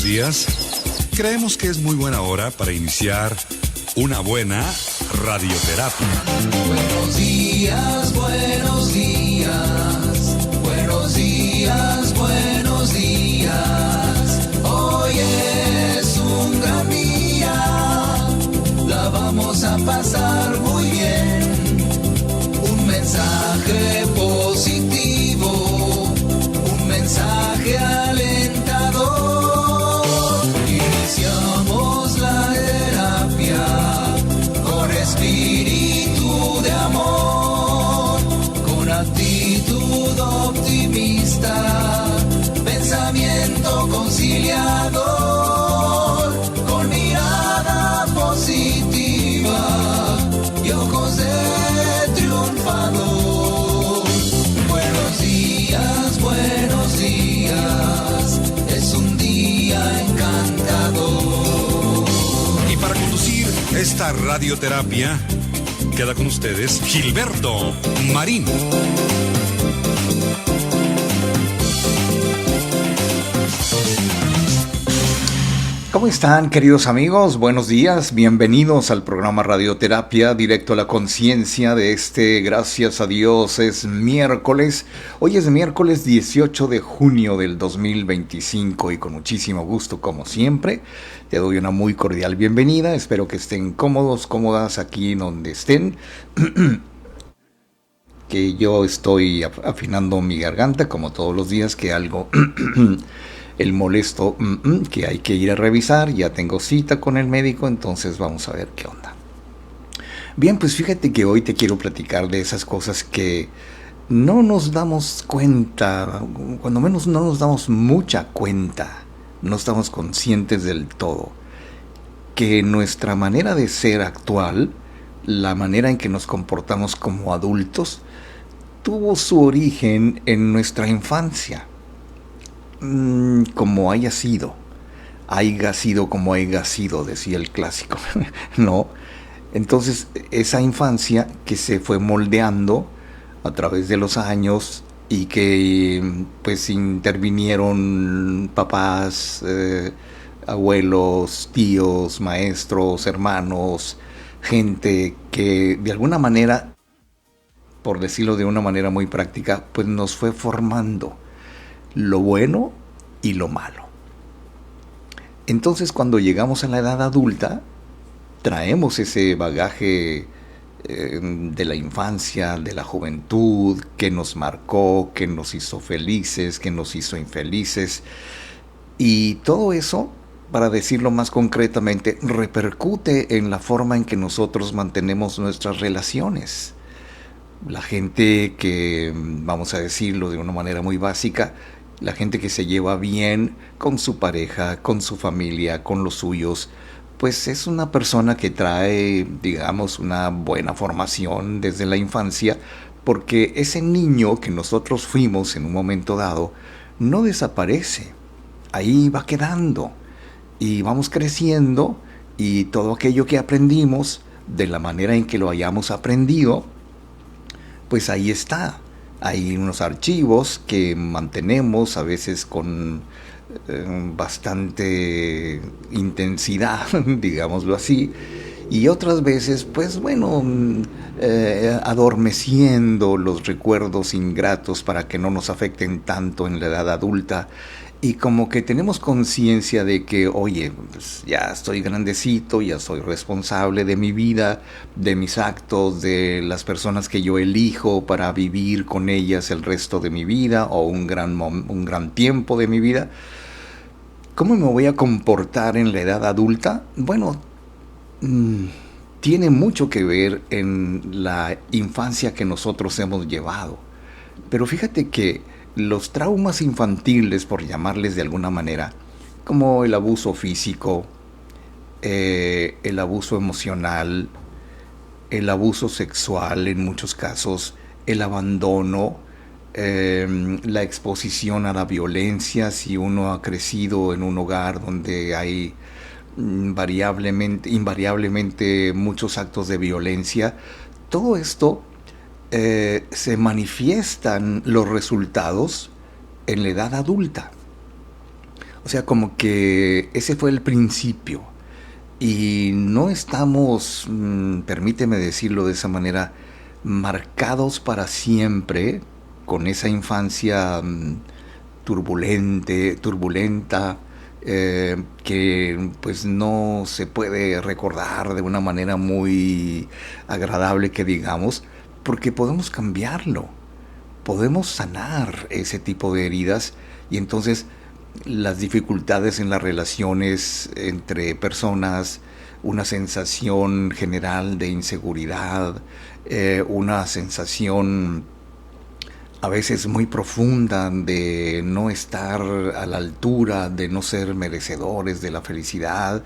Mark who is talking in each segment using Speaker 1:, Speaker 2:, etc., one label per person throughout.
Speaker 1: días. Creemos que es muy buena hora para iniciar una buena radioterapia.
Speaker 2: Buenos días, buenos días, buenos días, buenos días. Hoy es un gran día, la vamos a pasar muy bien. Un mensaje positivo, un mensaje alentador. Iniciamos la terapia con espíritu de amor, con actitud optimista, pensamiento conciliador, con mirada positiva y ojos de triunfador. Buenos días, es un día encantador.
Speaker 1: Y para conducir esta radioterapia, queda con ustedes Gilberto Marín.
Speaker 3: ¿Cómo están, queridos amigos? Buenos días, bienvenidos al programa Radioterapia, directo a la conciencia de gracias a Dios, es miércoles. Hoy es miércoles 18 de junio del 2025 y con muchísimo gusto, como siempre, te doy una muy cordial bienvenida. Espero que estén cómodos, cómodas aquí donde estén. Que yo estoy afinando mi garganta, como todos los días, que algo... el molesto que hay que ir a revisar. Ya tengo cita con el médico, entonces vamos a ver qué onda. Bien, pues fíjate que hoy te quiero platicar de esas cosas que no nos damos cuenta, cuando menos no nos damos mucha cuenta, no estamos conscientes del todo, que nuestra manera de ser actual, la manera en que nos comportamos como adultos, tuvo su origen en nuestra infancia. Como haya sido como haya sido, decía el clásico, ¿no? Entonces, esa infancia que se fue moldeando a través de los años y que pues intervinieron papás, abuelos, tíos, maestros, hermanos, gente que de alguna manera, por decirlo de una manera muy práctica, pues nos fue formando lo bueno y lo malo. Entonces, cuando llegamos a la edad adulta, traemos ese bagaje de la infancia, de la juventud, que nos marcó, que nos hizo felices, que nos hizo infelices. Y todo eso, para decirlo más concretamente, repercute en la forma en que nosotros mantenemos nuestras relaciones. La gente que, vamos a decirlo de una manera muy básica, la gente que se lleva bien con su pareja, con su familia, con los suyos, pues es una persona que trae, digamos, una buena formación desde la infancia, porque ese niño que nosotros fuimos en un momento dado no desaparece, ahí va quedando y vamos creciendo y todo aquello que aprendimos, de la manera en que lo hayamos aprendido, pues ahí está. Hay unos archivos que mantenemos a veces con bastante intensidad, digámoslo así, y otras veces, pues bueno, adormeciendo los recuerdos ingratos para que no nos afecten tanto en la edad adulta. Y como que tenemos conciencia de que, oye, pues ya estoy grandecito, ya soy responsable de mi vida, de mis actos, de las personas que yo elijo para vivir con ellas el resto de mi vida o un gran tiempo de mi vida. ¿Cómo me voy a comportar en la edad adulta? Bueno, tiene mucho que ver en la infancia que nosotros hemos llevado. Pero fíjate que los traumas infantiles, por llamarles de alguna manera, como el abuso físico, el abuso emocional, el abuso sexual en muchos casos, el abandono, la exposición a la violencia, si uno ha crecido en un hogar donde hay invariablemente muchos actos de violencia, todo esto se manifiestan los resultados en la edad adulta. O sea, como que ese fue el principio. Y no estamos, permíteme decirlo de esa manera, marcados para siempre con esa infancia turbulenta, que pues no se puede recordar de una manera muy agradable que digamos, porque podemos cambiarlo, podemos sanar ese tipo de heridas y entonces las dificultades en las relaciones entre personas, una sensación general de inseguridad, una sensación a veces muy profunda de no estar a la altura, de no ser merecedores de la felicidad,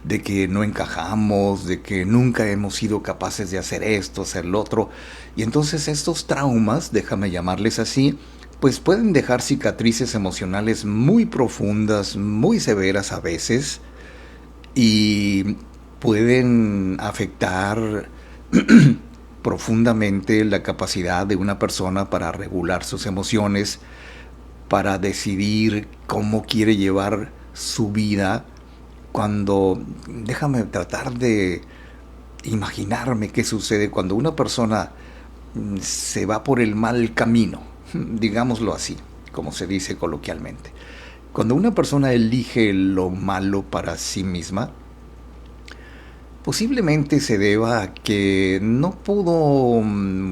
Speaker 3: de que no encajamos, de que nunca hemos sido capaces de hacer esto, hacer lo otro. Y entonces estos traumas, déjame llamarles así, pues pueden dejar cicatrices emocionales muy profundas, muy severas a veces, y pueden afectar profundamente la capacidad de una persona para regular sus emociones, para decidir cómo quiere llevar su vida. Cuando, déjame tratar de imaginarme qué sucede cuando una persona se va por el mal camino, digámoslo así, como se dice coloquialmente. Cuando una persona elige lo malo para sí misma, posiblemente se deba a que no pudo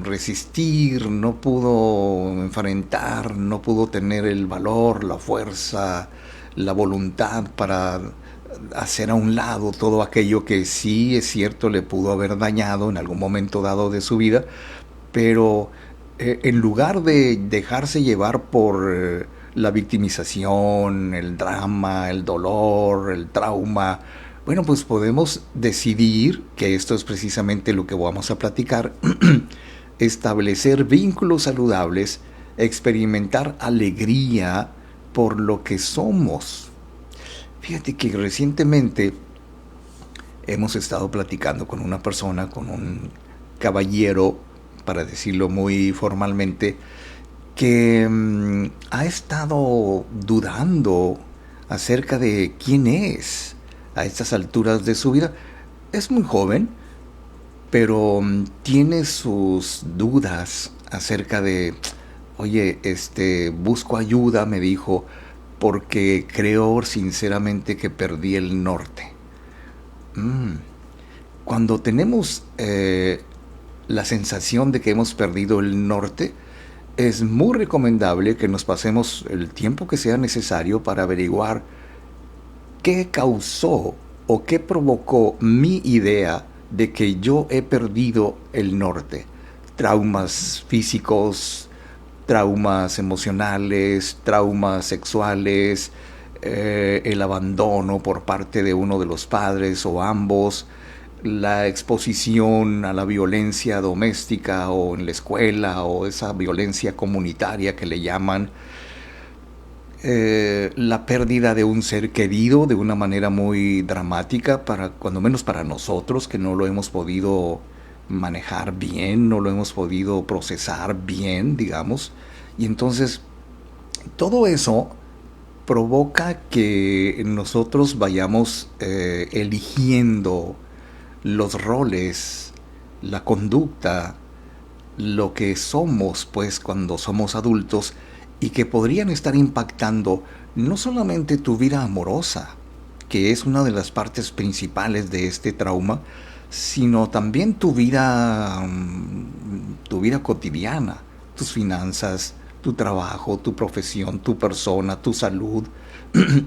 Speaker 3: resistir, no pudo enfrentar, no pudo tener el valor, la fuerza, la voluntad para hacer a un lado todo aquello que sí es cierto le pudo haber dañado en algún momento dado de su vida, pero en lugar de dejarse llevar por la victimización, el drama, el dolor, el trauma, bueno, pues podemos decidir, que esto es precisamente lo que vamos a platicar, establecer vínculos saludables, experimentar alegría por lo que somos. Fíjate que recientemente hemos estado platicando con una persona, con un caballero, para decirlo muy formalmente, que ha estado dudando acerca de quién es a estas alturas de su vida. Es muy joven, pero tiene sus dudas acerca de, oye, busco ayuda, me dijo, porque creo sinceramente que perdí el norte. Cuando tenemos la sensación de que hemos perdido el norte, es muy recomendable que nos pasemos el tiempo que sea necesario para averiguar qué causó o qué provocó mi idea de que yo he perdido el norte. Traumas físicos, traumas emocionales, traumas sexuales, el abandono por parte de uno de los padres o ambos, la exposición a la violencia doméstica o en la escuela o esa violencia comunitaria que le llaman, la pérdida de un ser querido de una manera muy dramática, cuando menos para nosotros que no lo hemos podido manejar bien, no lo hemos podido procesar bien, digamos. Y entonces todo eso provoca que nosotros vayamos eligiendo los roles, la conducta, lo que somos pues cuando somos adultos, y que podrían estar impactando no solamente tu vida amorosa, que es una de las partes principales de este trauma, sino también tu vida cotidiana, tus finanzas, tu trabajo, tu profesión, tu persona, tu salud,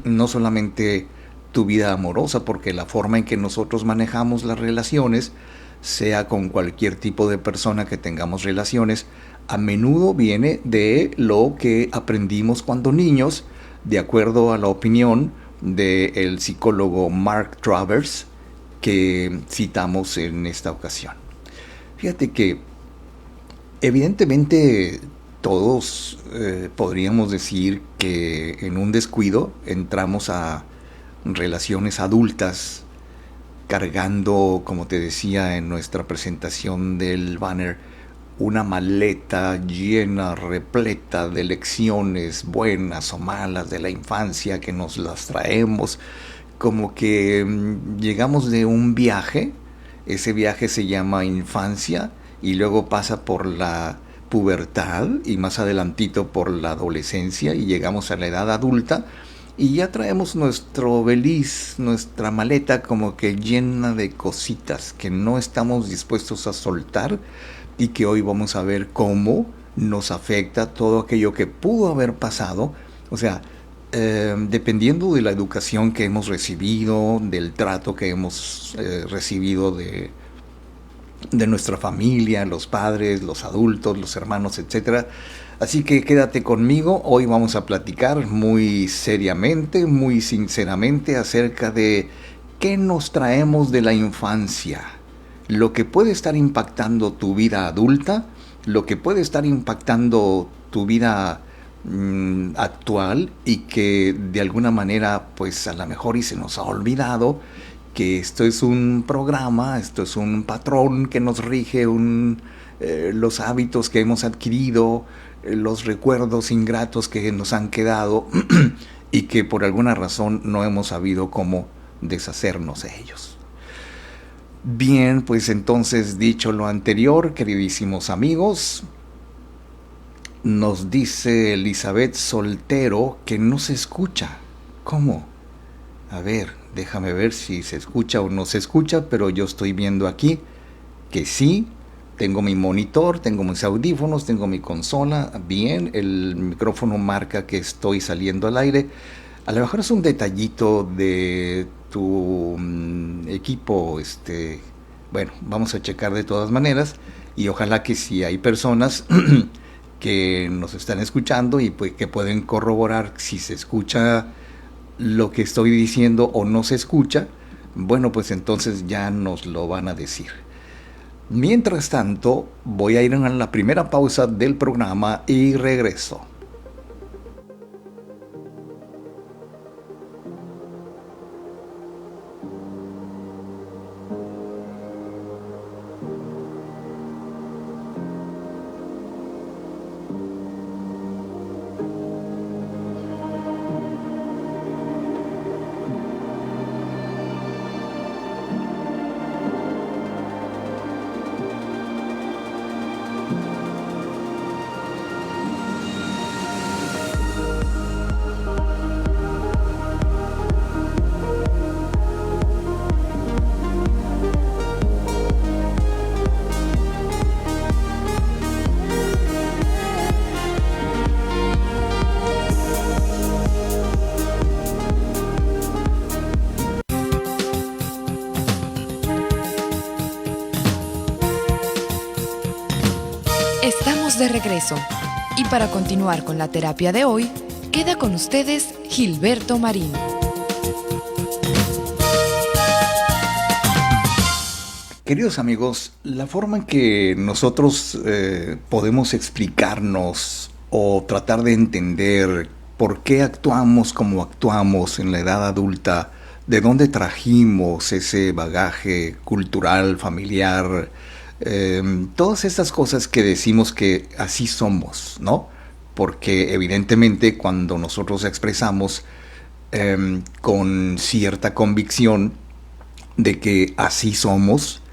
Speaker 3: no solamente tu vida amorosa, porque la forma en que nosotros manejamos las relaciones, sea con cualquier tipo de persona que tengamos relaciones, a menudo viene de lo que aprendimos cuando niños, de acuerdo a la opinión del psicólogo Mark Travers, que citamos en esta ocasión. Fíjate que evidentemente todos podríamos decir que en un descuido entramos a relaciones adultas cargando, como te decía en nuestra presentación del banner, una maleta llena, repleta de lecciones buenas o malas de la infancia que nos las traemos, como que llegamos de un viaje, ese viaje se llama infancia y luego pasa por la pubertad y más adelantito por la adolescencia y llegamos a la edad adulta y ya traemos nuestro beliz, nuestra maleta como que llena de cositas que no estamos dispuestos a soltar y que hoy vamos a ver cómo nos afecta todo aquello que pudo haber pasado. O sea, dependiendo de la educación que hemos recibido, del trato que hemos recibido de nuestra familia, los padres, los adultos, los hermanos, etcétera. Así que quédate conmigo, hoy vamos a platicar muy seriamente, muy sinceramente acerca de qué nos traemos de la infancia, lo que puede estar impactando tu vida adulta, lo que puede estar impactando tu vida actual y que de alguna manera pues a lo mejor y se nos ha olvidado que esto es un programa, esto es un patrón que nos rige, los hábitos que hemos adquirido, los recuerdos ingratos que nos han quedado y que por alguna razón no hemos sabido cómo deshacernos de ellos. Bien, pues entonces dicho lo anterior, queridísimos amigos, nos dice Elizabeth Soltero que no se escucha. ¿Cómo? A ver, déjame ver si se escucha o no se escucha, pero yo estoy viendo aquí que sí. Tengo mi monitor, tengo mis audífonos, tengo mi consola. Bien, el micrófono marca que estoy saliendo al aire. A lo mejor es un detallito de tu equipo. Bueno, vamos a checar de todas maneras. Y ojalá que si hay personas que nos están escuchando y pues que pueden corroborar si se escucha lo que estoy diciendo o no se escucha, bueno, pues entonces ya nos lo van a decir. Mientras tanto, voy a ir a la primera pausa del programa y regreso.
Speaker 4: Estamos de regreso y para continuar con la terapia de hoy, queda con ustedes Gilberto Marín.
Speaker 3: Queridos amigos, la forma en que nosotros podemos explicarnos o tratar de entender por qué actuamos como actuamos en la edad adulta, de dónde trajimos ese bagaje cultural, familiar, todas estas cosas que decimos que así somos, ¿no? Porque evidentemente cuando nosotros expresamos con cierta convicción de que así somos,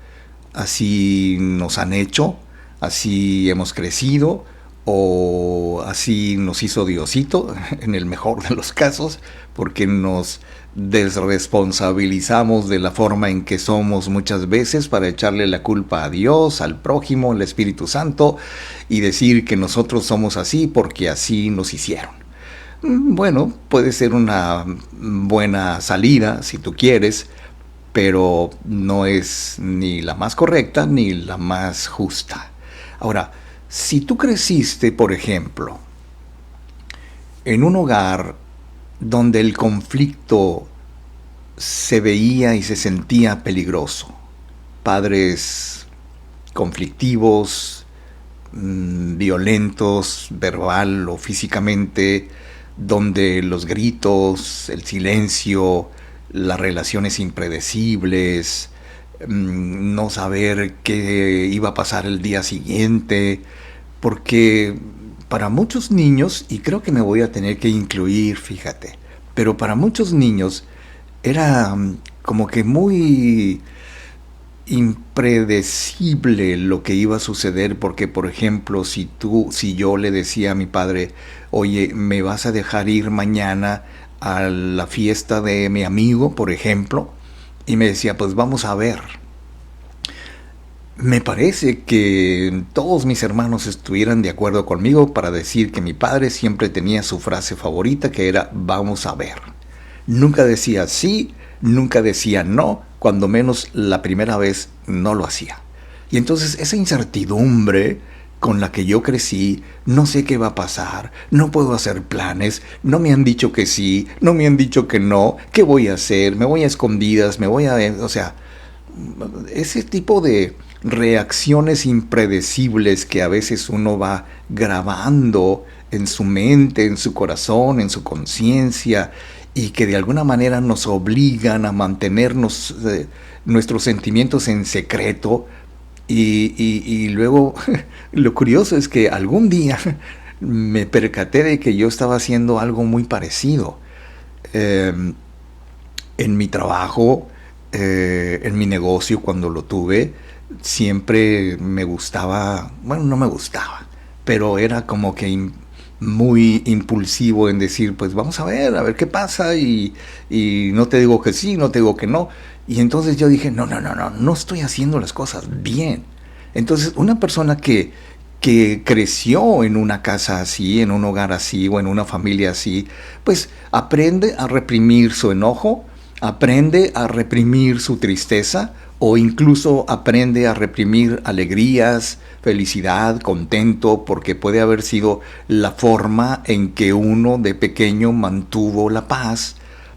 Speaker 3: así nos han hecho, así hemos crecido o así nos hizo Diosito, en el mejor de los casos, porque nos desresponsabilizamos de la forma en que somos muchas veces para echarle la culpa a Dios, al prójimo, al Espíritu Santo y decir que nosotros somos así porque así nos hicieron. Bueno, puede ser una buena salida si tú quieres, pero no es ni la más correcta ni la más justa. Ahora, si tú creciste, por ejemplo, en un hogar donde el conflicto se veía y se sentía peligroso, padres conflictivos, violentos, verbal o físicamente, donde los gritos, el silencio, las relaciones impredecibles, no saber qué iba a pasar el día siguiente, porque para muchos niños, y creo que me voy a tener que incluir, fíjate, pero para muchos niños era como que muy impredecible lo que iba a suceder, porque por ejemplo, si yo le decía a mi padre, oye, ¿me vas a dejar ir mañana a la fiesta de mi amigo, por ejemplo? Y me decía, pues vamos a ver. Me parece que todos mis hermanos estuvieran de acuerdo conmigo para decir que mi padre siempre tenía su frase favorita, que era vamos a ver. Nunca decía sí, nunca decía no, cuando menos la primera vez no lo hacía. Y entonces esa incertidumbre con la que yo crecí, no sé qué va a pasar, no puedo hacer planes, no me han dicho que sí, no me han dicho que no, ¿qué voy a hacer? Me voy a escondidas, o sea, ese tipo de reacciones impredecibles que a veces uno va grabando en su mente, en su corazón, en su conciencia, y que de alguna manera nos obligan a mantenernos nuestros sentimientos en secreto. Y luego lo curioso es que algún día me percaté de que yo estaba haciendo algo muy parecido. En mi trabajo, en mi negocio, cuando lo tuve, siempre me gustaba, bueno, no me gustaba, pero era como que muy impulsivo en decir, pues vamos a ver qué pasa, y no te digo que sí, no te digo que no. Y entonces yo dije, no estoy haciendo las cosas bien. Entonces una persona que creció en una casa así, en un hogar así, o en una familia así, pues aprende a reprimir su enojo, aprende a reprimir su tristeza, o incluso aprende a reprimir alegrías, felicidad, contento, porque puede haber sido la forma en que uno de pequeño mantuvo la paz.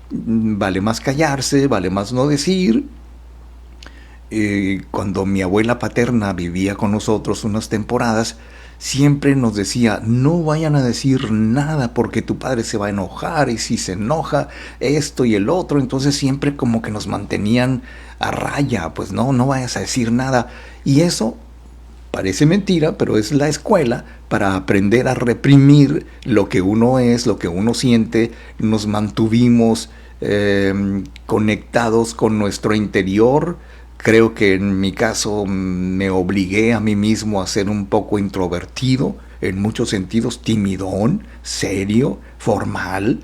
Speaker 3: Vale más callarse, vale más no decir. Cuando mi abuela paterna vivía con nosotros unas temporadas, siempre nos decía, no vayan a decir nada porque tu padre se va a enojar, y si se enoja esto y el otro. Entonces siempre como que nos mantenían a raya, pues no vayas a decir nada. Y eso parece mentira, pero es la escuela para aprender a reprimir lo que uno es, lo que uno siente. Nos mantuvimos conectados con nuestro interior. Creo que en mi caso me obligué a mí mismo a ser un poco introvertido, en muchos sentidos, timidón, serio, formal,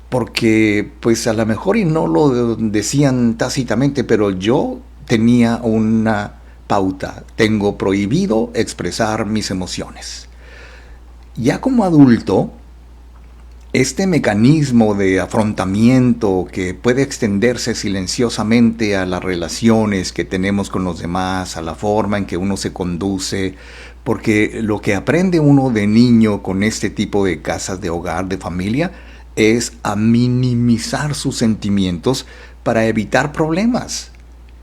Speaker 3: porque pues a lo mejor y no lo decían tácitamente, pero yo tenía una pauta: tengo prohibido expresar mis emociones. Ya como adulto, este mecanismo de afrontamiento que puede extenderse silenciosamente a las relaciones que tenemos con los demás, a la forma en que uno se conduce, porque lo que aprende uno de niño con este tipo de casas de hogar, de familia, es a minimizar sus sentimientos para evitar problemas.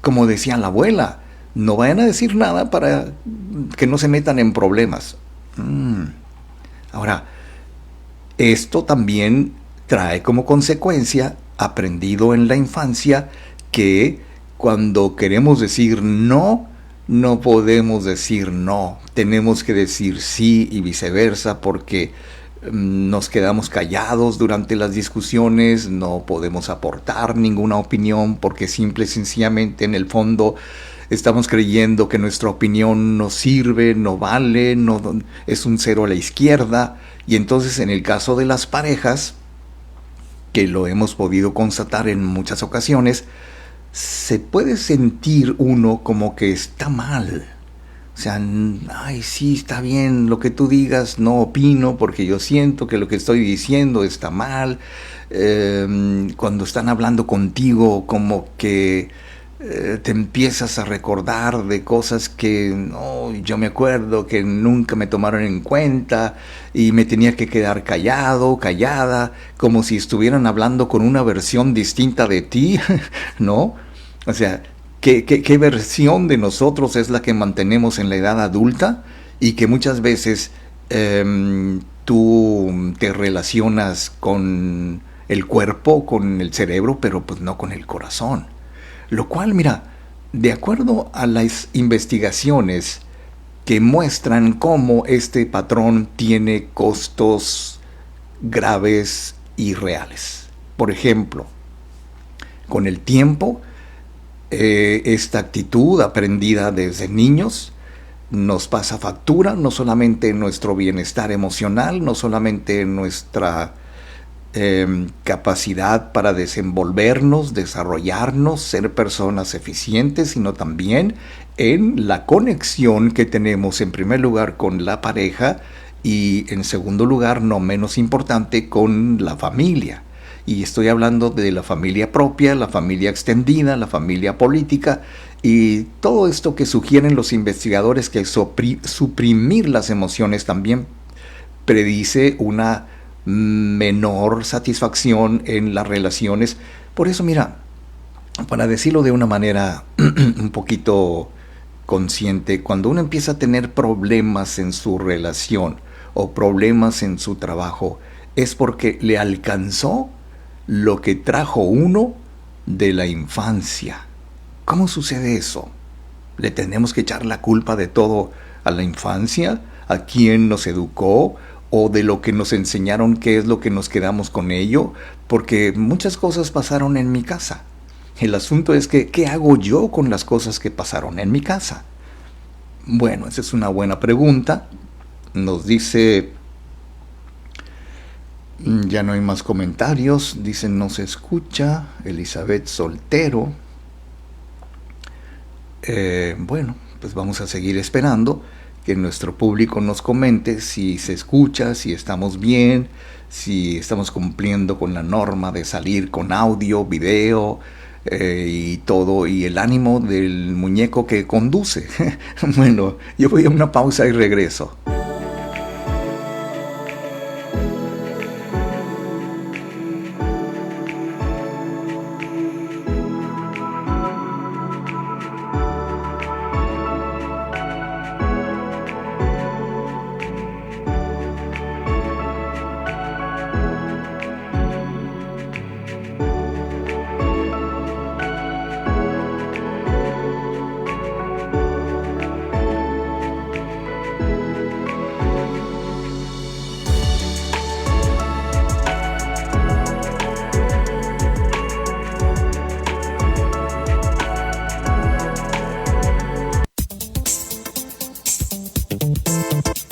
Speaker 3: Como decía la abuela, no vayan a decir nada para que no se metan en problemas. Ahora, esto también trae como consecuencia, aprendido en la infancia, que cuando queremos decir no, no podemos decir no. Tenemos que decir sí y viceversa, porque nos quedamos callados durante las discusiones, no podemos aportar ninguna opinión, porque simple y sencillamente en el fondo estamos creyendo que nuestra opinión no sirve, no vale, es un cero a la izquierda. Y entonces en el caso de las parejas, que lo hemos podido constatar en muchas ocasiones, se puede sentir uno como que está mal. O sea, ay, sí, está bien lo que tú digas, no opino porque yo siento que lo que estoy diciendo está mal. Cuando están hablando contigo, como que te empiezas a recordar de cosas que no, yo me acuerdo que nunca me tomaron en cuenta y me tenía que quedar callado, callada, como si estuvieran hablando con una versión distinta de ti, ¿no? O sea, ¿qué versión de nosotros es la que mantenemos en la edad adulta? Y que muchas veces tú te relacionas con el cuerpo, con el cerebro, pero pues no con el corazón. Lo cual, mira, de acuerdo a las investigaciones que muestran cómo este patrón tiene costos graves y reales. Por ejemplo, con el tiempo, esta actitud aprendida desde niños nos pasa factura, no solamente en nuestro bienestar emocional, no solamente en nuestra capacidad para desenvolvernos, desarrollarnos, ser personas eficientes, sino también en la conexión que tenemos en primer lugar con la pareja y en segundo lugar, no menos importante, con la familia. Y estoy hablando de la familia propia, la familia extendida, la familia política y todo esto que sugieren los investigadores, que suprimir las emociones también predice una menor satisfacción en las relaciones. Por eso, mira, para decirlo de una manera un poquito consciente, cuando uno empieza a tener problemas en su relación o problemas en su trabajo, es porque le alcanzó lo que trajo uno de la infancia. ¿Cómo sucede eso? ¿Le tenemos que echar la culpa de todo a la infancia? ¿A quién nos educó? ¿O de lo que nos enseñaron, qué es lo que nos quedamos con ello? Porque muchas cosas pasaron en mi casa. El asunto es que, ¿qué hago yo con las cosas que pasaron en mi casa? Bueno, esa es una buena pregunta. Nos dice... Ya no hay más comentarios. Dicen no se escucha. Elizabeth Soltero. Bueno, pues vamos a seguir esperando que nuestro público nos comente si se escucha, si estamos bien, si estamos cumpliendo con la norma de salir con audio, video y todo, y el ánimo del muñeco que conduce. Bueno, yo voy a una pausa y regreso.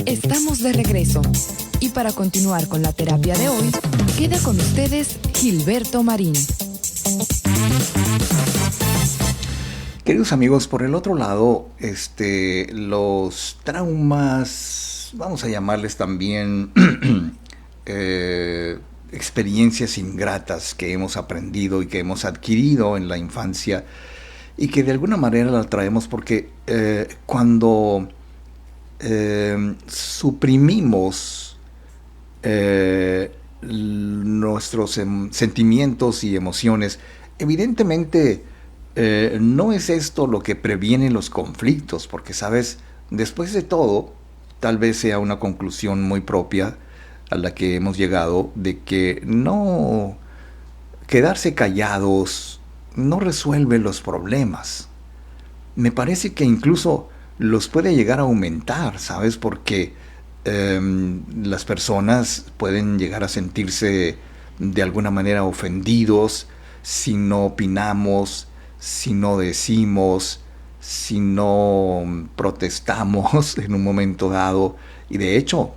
Speaker 4: Estamos de regreso y para continuar con la terapia de hoy, queda con ustedes Gilberto Marín.
Speaker 3: Queridos amigos, por el otro lado, los traumas, vamos a llamarles también experiencias ingratas que hemos aprendido y que hemos adquirido en la infancia y que de alguna manera la traemos porque cuando suprimimos nuestros sentimientos y emociones, evidentemente no es esto lo que previene los conflictos, porque sabes, después de todo, tal vez sea una conclusión muy propia a la que hemos llegado, de que no quedarse callados no resuelve los problemas. Me parece que incluso los puede llegar a aumentar, ¿sabes? Porque las personas pueden llegar a sentirse de alguna manera ofendidos si no opinamos, si no decimos, si no protestamos en un momento dado. Y de hecho,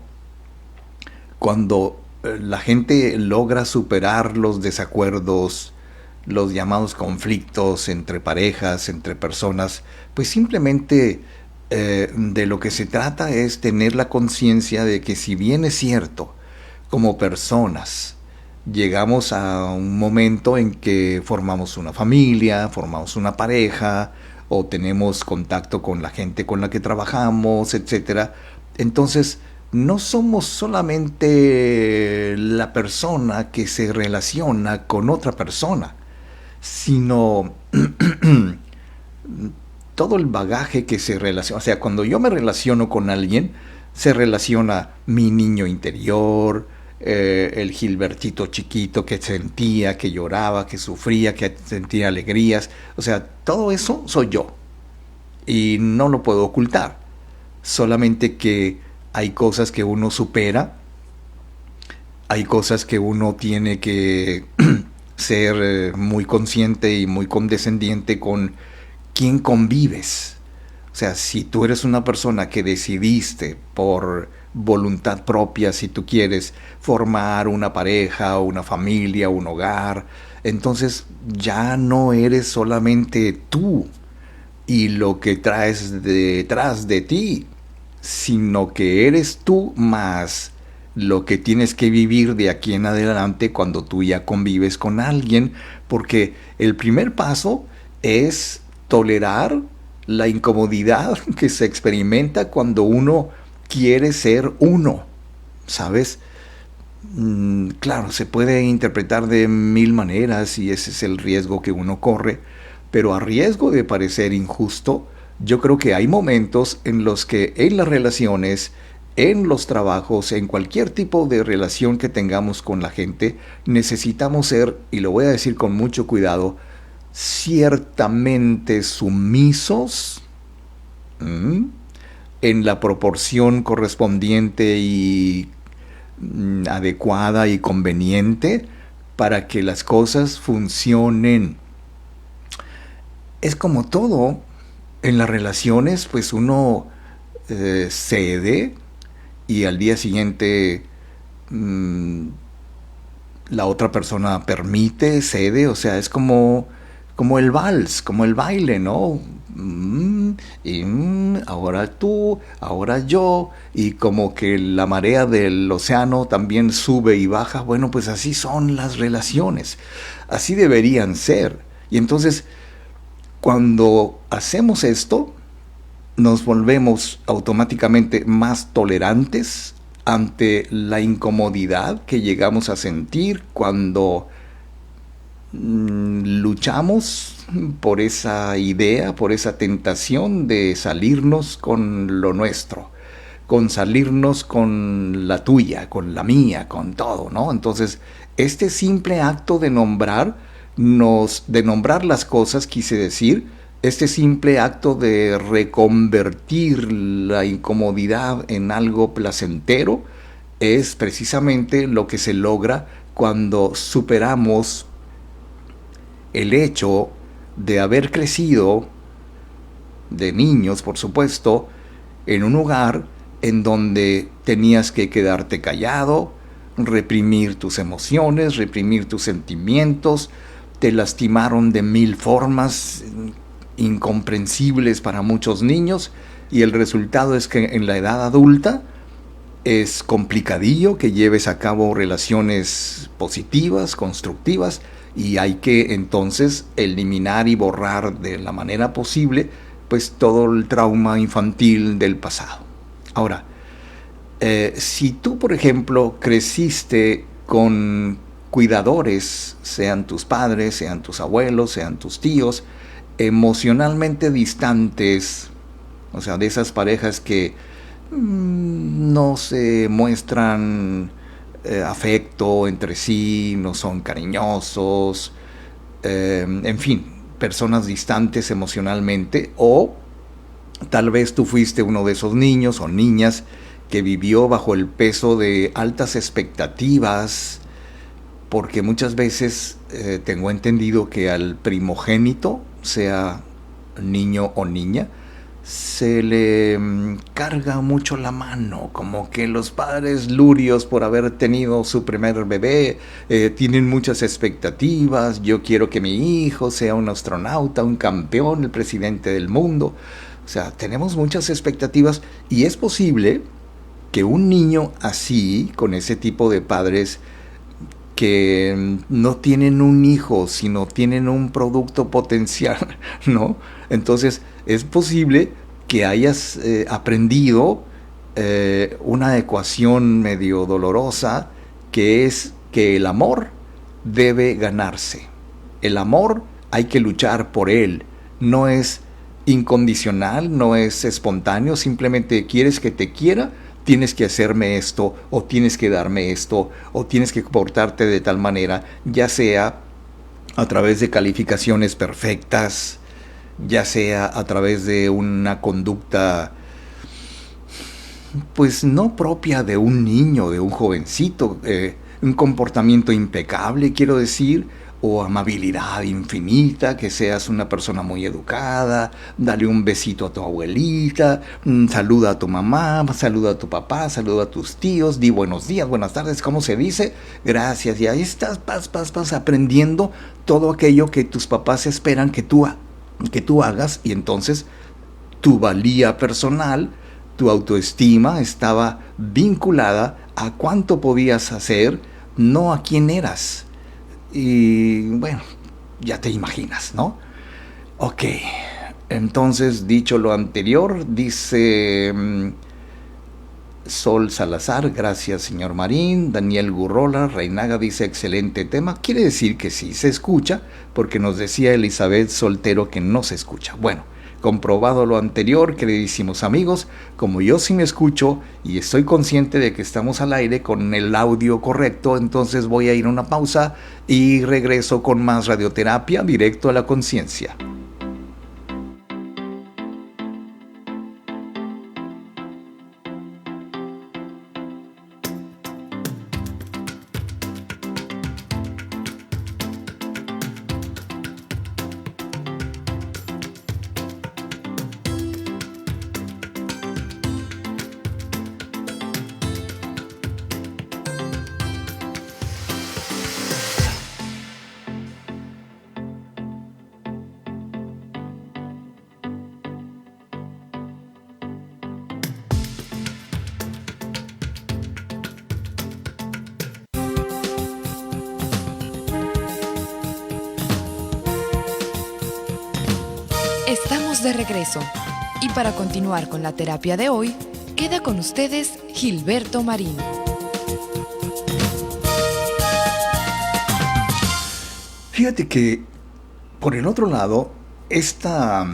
Speaker 3: cuando la gente logra superar los desacuerdos, los llamados conflictos entre parejas, entre personas, pues simplemente de lo que se trata es tener la conciencia de que, si bien es cierto, como personas llegamos a un momento en que formamos una familia, formamos una pareja o tenemos contacto con la gente con la que trabajamos, etcétera, entonces no somos solamente la persona que se relaciona con otra persona, sino todo el bagaje que se relaciona. O sea, cuando yo me relaciono con alguien, se relaciona mi niño interior, el Gilbertito chiquito que sentía, que lloraba, que sufría, que sentía alegrías. O sea, todo eso soy yo. y no lo puedo ocultar. Solamente que hay cosas que uno supera, hay cosas que uno tiene que ser muy consciente y muy condescendiente con quién convives. O sea, si tú eres una persona que decidiste por voluntad propia, si tú quieres formar una pareja, una familia, un hogar, entonces ya no eres solamente tú y lo que traes detrás de ti, sino que eres tú más lo que tienes que vivir de aquí en adelante cuando tú ya convives con alguien, porque el primer paso es tolerar la incomodidad que se experimenta cuando uno quiere ser uno, ¿sabes? Claro, se puede interpretar de mil maneras y ese es el riesgo que uno corre, pero a riesgo de parecer injusto, yo creo que hay momentos en los que en las relaciones, en los trabajos, en cualquier tipo de relación que tengamos con la gente, necesitamos ser, y lo voy a decir con mucho cuidado, ciertamente sumisos, en la proporción correspondiente y adecuada y conveniente para que las cosas funcionen. Es como todo en las relaciones, pues uno cede y al día siguiente la otra persona permite, cede, o sea, es como el vals, como el baile, ¿no? Ahora tú, ahora yo, y como que la marea del océano también sube y baja. Bueno, pues así son las relaciones, así deberían ser. Y entonces, cuando hacemos esto, nos volvemos automáticamente más tolerantes ante la incomodidad que llegamos a sentir cuando luchamos por esa idea, por esa tentación de salirnos con lo nuestro, con salirnos con la tuya, con la mía, con todo, ¿no? Entonces, este simple acto de nombrar las cosas, quise decir, este simple acto de reconvertir la incomodidad en algo placentero, es precisamente lo que se logra cuando superamos el hecho de haber crecido de niños, por supuesto, en un hogar en donde tenías que quedarte callado, reprimir tus emociones, reprimir tus sentimientos, te lastimaron de mil formas incomprensibles para muchos niños, y el resultado es que en la edad adulta es complicadillo que lleves a cabo relaciones positivas, constructivas, y hay que entonces eliminar y borrar de la manera posible pues todo el trauma infantil del pasado. Ahora, si tú, por ejemplo, creciste con cuidadores, sean tus padres, sean tus abuelos, sean tus tíos, emocionalmente distantes, o sea, de esas parejas que no se muestran afecto entre sí, no son cariñosos, en fin, personas distantes emocionalmente, o tal vez tú fuiste uno de esos niños o niñas que vivió bajo el peso de altas expectativas, porque muchas veces tengo entendido que al primogénito, sea niño o niña, se le carga mucho la mano, como que los padres lurios por haber tenido su primer bebé tienen muchas expectativas. Yo quiero que mi hijo sea un astronauta, un campeón, el presidente del mundo. O sea, tenemos muchas expectativas, y es posible que un niño así, con ese tipo de padres que no tienen un hijo, sino tienen un producto potencial, ¿no? Entonces, es posible que hayas aprendido una ecuación medio dolorosa, que es que el amor debe ganarse. El amor hay que luchar por él. No es incondicional, no es espontáneo, simplemente quieres que te quiera, tienes que hacerme esto, o tienes que darme esto, o tienes que comportarte de tal manera, ya sea a través de calificaciones perfectas, ya sea a través de una conducta pues no propia de un niño, de un jovencito, un comportamiento impecable, quiero decir, o amabilidad infinita, que seas una persona muy educada, dale un besito a tu abuelita, saluda a tu mamá, saluda a tu papá, saluda a tus tíos, di buenos días, buenas tardes, ¿cómo se dice? Gracias, y ahí estás, vas aprendiendo todo aquello que tus papás esperan que tú hagas, y entonces tu valía personal, tu autoestima estaba vinculada a cuánto podías hacer, no a quién eras. Y bueno, ya te imaginas, ¿no? Ok, entonces dicho lo anterior, dice Sol Salazar, gracias señor Marín. Daniel Gurrola Reinaga dice excelente tema. Quiere decir que sí se escucha, porque nos decía Elizabeth Soltero que no se escucha. Bueno, comprobado lo anterior, queridísimos amigos, como yo sí me escucho y estoy consciente de que estamos al aire con el audio correcto, entonces voy a ir a una pausa y regreso con más radioterapia directo a la conciencia.
Speaker 4: Estamos de regreso y para continuar con la terapia de hoy, queda con ustedes Gilberto Marín.
Speaker 3: Fíjate que, por el otro lado, esta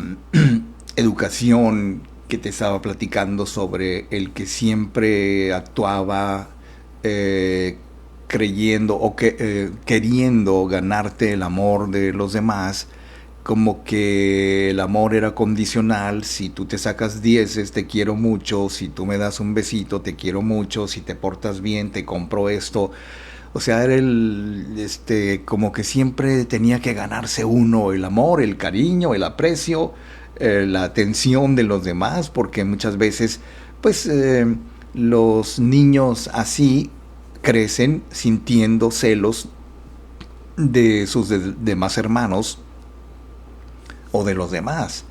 Speaker 3: educación que te estaba platicando sobre el que siempre actuaba creyendo o queriendo ganarte el amor de los demás, como que el amor era condicional, si tú te sacas 10 te quiero mucho, si tú me das un besito te quiero mucho, si te portas bien te compro esto. O sea, era como que siempre tenía que ganarse uno el amor, el cariño, el aprecio, la atención de los demás, porque muchas veces, pues, los niños así crecen sintiendo celos de sus demás hermanos o de los demás,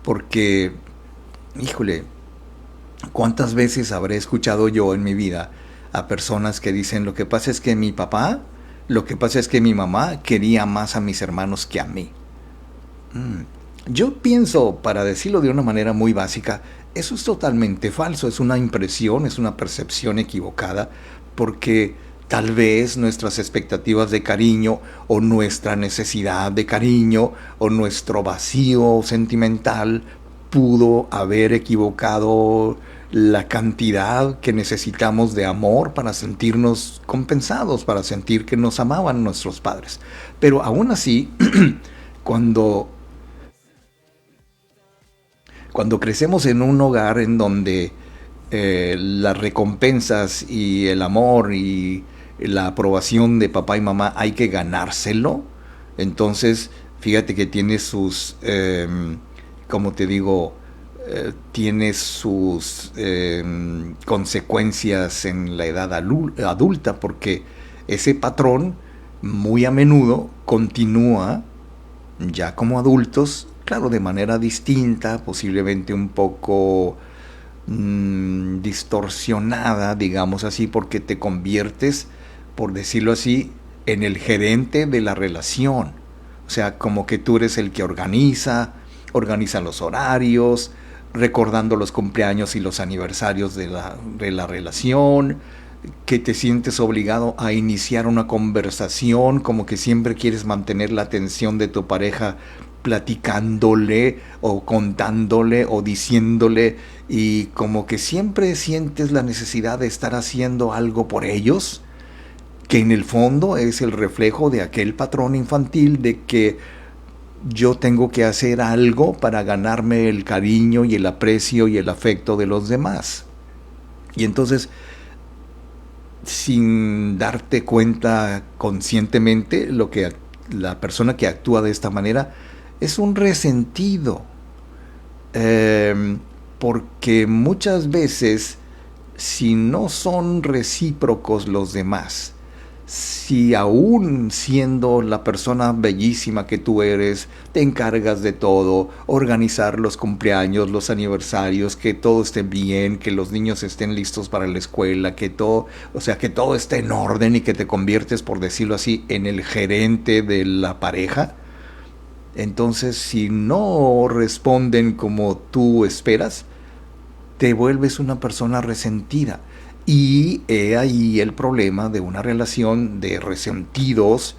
Speaker 3: porque, híjole, ¿cuántas veces habré escuchado yo en mi vida a personas que dicen, lo que pasa es que mi papá, lo que pasa es que mi mamá quería más a mis hermanos que a mí? Yo pienso, para decirlo de una manera muy básica, eso es totalmente falso, es una impresión, es una percepción equivocada, porque tal vez nuestras expectativas de cariño o nuestra necesidad de cariño o nuestro vacío sentimental pudo haber equivocado la cantidad que necesitamos de amor para sentirnos compensados, para sentir que nos amaban nuestros padres. Pero aún así, cuando crecemos en un hogar en donde las recompensas y el amor y la aprobación de papá y mamá hay que ganárselo, entonces fíjate que tiene sus, como te digo, tiene sus consecuencias en la edad adulta, porque ese patrón muy a menudo continúa ya como adultos, claro, de manera distinta, posiblemente un poco distorsionada, digamos así, porque te conviertes, por decirlo así, en el gerente de la relación. O sea, como que tú eres el que organiza los horarios, recordando los cumpleaños y los aniversarios de la relación, que te sientes obligado a iniciar una conversación, como que siempre quieres mantener la atención de tu pareja platicándole o contándole o diciéndole, y como que siempre sientes la necesidad de estar haciendo algo por ellos, que en el fondo es el reflejo de aquel patrón infantil de que yo tengo que hacer algo para ganarme el cariño y el aprecio y el afecto de los demás. Y entonces, sin darte cuenta conscientemente, la persona que actúa de esta manera es un resentido. Porque muchas veces, si no son recíprocos los demás, si aún siendo la persona bellísima que tú eres, te encargas de todo, organizar los cumpleaños, los aniversarios, que todo esté bien, que los niños estén listos para la escuela, que todo esté en orden y que te conviertes, por decirlo así, en el gerente de la pareja, entonces si no responden como tú esperas, te vuelves una persona resentida. Y he ahí el problema de una relación de resentidos